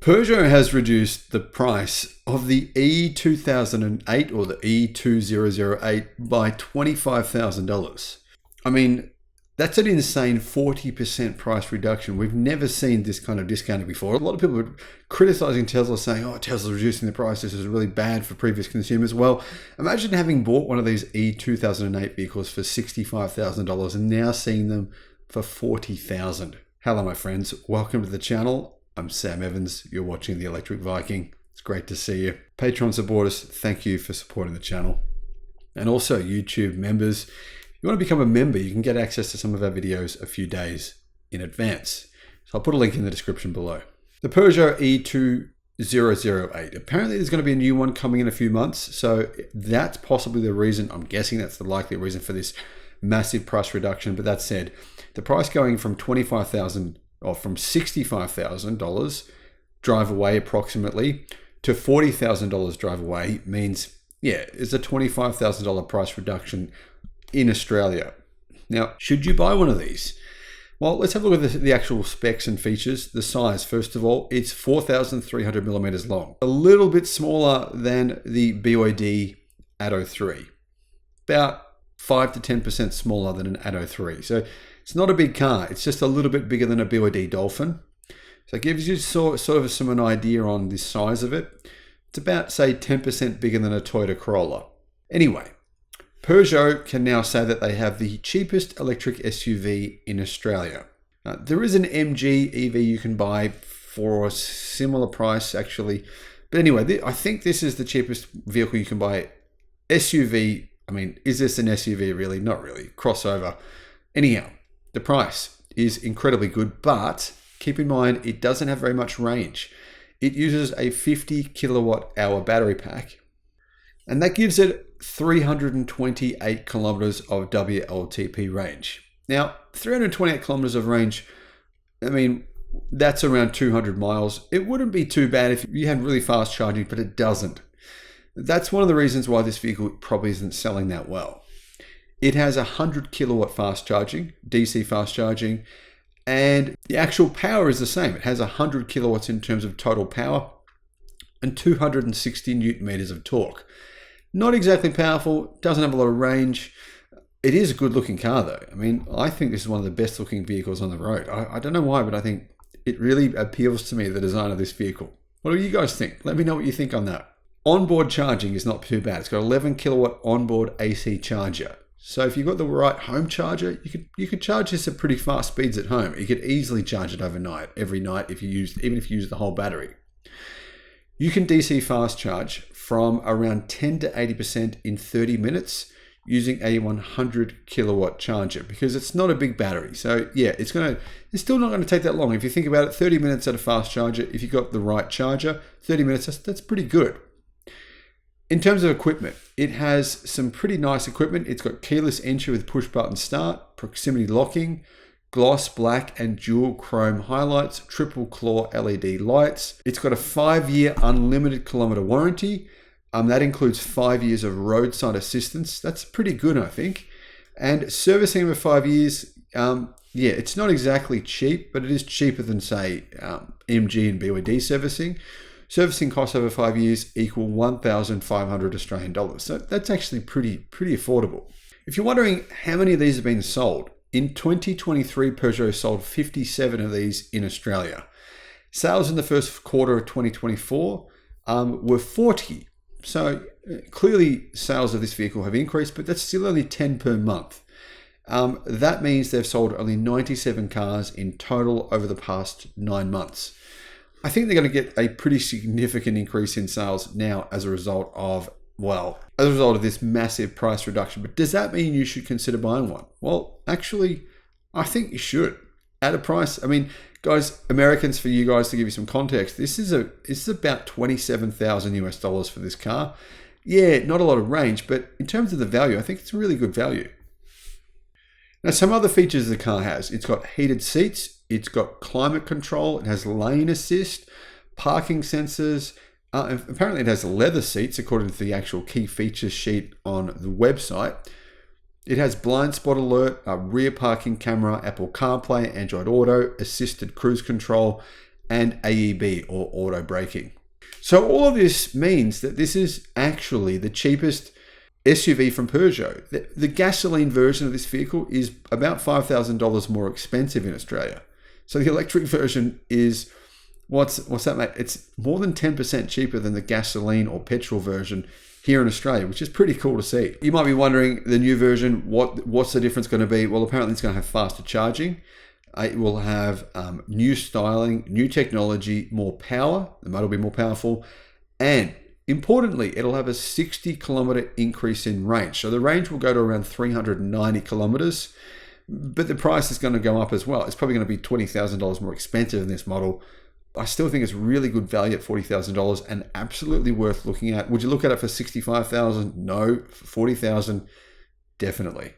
Peugeot has reduced the price of the E-2008 or the E-2008 by $25,000. I mean, that's an insane 40% price reduction. We've never seen this kind of discounting before. A lot of people are criticizing Tesla, saying, oh, Tesla's reducing the price. This is really bad for previous consumers. Well, imagine having bought one of these E-2008 vehicles for $65,000 and now seeing them for $40,000. Hello, my friends. Welcome to the channel. I'm Sam Evans. You're watching the Electric Viking. It's great to see you. Patreon supporters, thank you for supporting the channel. And also YouTube members, if you want to become a member, you can get access to some of our videos a few days in advance. So I'll put a link in the description below. The Peugeot E-3008. Apparently there's going to be a new one coming in a few months. So that's possibly the reason, I'm guessing that's the likely reason for this massive price reduction. But that said, the price going from $25,000 or from $65,000 drive away approximately to $40,000 drive away means, yeah, it's a $25,000 price reduction in Australia. Now, should you buy one of these? Well, let's have a look at the actual specs and features. The size, first of all, it's 4,300 millimeters long. A little bit smaller than the BYD Atto 3. About 5 to 10% smaller than an Atto 3. So it's not a big car. It's just a little bit bigger than a BYD Dolphin. So it gives you sort of an idea on the size of it. It's about, say, 10% bigger than a Toyota Corolla. Anyway, Peugeot can now say that they have the cheapest electric SUV in Australia. There is an MG EV you can buy for a similar price, actually. But anyway, I think this is the cheapest vehicle you can buy. SUV, I mean, is this an SUV really? Not really. Crossover. Anyhow, the price is incredibly good, but keep in mind, it doesn't have very much range. It uses a 50 kilowatt hour battery pack, and that gives it 328 kilometers of WLTP range. Now, 328 kilometers of range, I mean, that's around 200 miles. It wouldn't be too bad if you had really fast charging, but it doesn't. That's one of the reasons why this vehicle probably isn't selling that well. It has 100 kilowatt fast charging, DC fast charging, and the actual power is the same. It has 100 kilowatts in terms of total power and 260 newton meters of torque. Not exactly powerful, doesn't have a lot of range. It is a good looking car though. I mean, I think this is one of the best looking vehicles on the road. I don't know why, but I think it really appeals to me, the design of this vehicle. What do you guys think? Let me know what you think on that. Onboard charging is not too bad. It's got 11 kilowatt onboard AC charger. So if you've got the right home charger, you could charge this at pretty fast speeds at home. You could easily charge it overnight, every night, even if you use the whole battery. You can DC fast charge from around 10 to 80% in 30 minutes using a 100 kilowatt charger because it's not a big battery. So yeah, it's still not going to take that long. If you think about it, 30 minutes at a fast charger, if you've got the right charger, 30 minutes, that's pretty good. In terms of equipment, it has some pretty nice equipment. It's got keyless entry with push button start, proximity locking, gloss black and dual chrome highlights, triple claw LED lights. It's got a 5-year unlimited kilometer warranty. That includes 5 years of roadside assistance. That's pretty good, I think. And servicing over 5 years, yeah, it's not exactly cheap, but it is cheaper than, say, MG and BYD servicing. Servicing costs over 5 years equal 1,500 Australian dollars. So that's actually pretty affordable. If you're wondering how many of these have been sold, in 2023, Peugeot sold 57 of these in Australia. Sales in the first quarter of 2024 were 40. So clearly sales of this vehicle have increased, but that's still only 10 per month. That means they've sold only 97 cars in total over the past 9 months. I think they're going to get a pretty significant increase in sales now as a result of this massive price reduction. But does that mean you should consider buying one? Well, actually, I think you should. At a price, I mean, guys, Americans, for you guys to give you some context, this is about $27,000 for this car. Yeah, not a lot of range, but in terms of the value, I think it's a really good value. Now, some other features the car has. It's got heated seats. It's got climate control. It has lane assist, parking sensors. Apparently, it has leather seats, according to the actual key features sheet on the website. It has blind spot alert, a rear parking camera, Apple CarPlay, Android Auto, assisted cruise control, and AEB or auto braking. So all of this means that this is actually the cheapest SUV from Peugeot. The gasoline version of this vehicle is about $5,000 more expensive in Australia. So the electric version is, what's that, mate? It's more than 10% cheaper than the gasoline or petrol version here in Australia, which is pretty cool to see. You might be wondering, the new version, what's the difference going to be? Well, apparently it's going to have faster charging. It will have new styling, new technology, more power. The motor will be more powerful. And importantly, it'll have a 60-kilometer increase in range. So the range will go to around 390 kilometers, but the price is going to go up as well. It's probably going to be $20,000 more expensive in this model. I still think it's really good value at $40,000 and absolutely worth looking at. Would you look at it for $65,000? No. For $40,000? Definitely.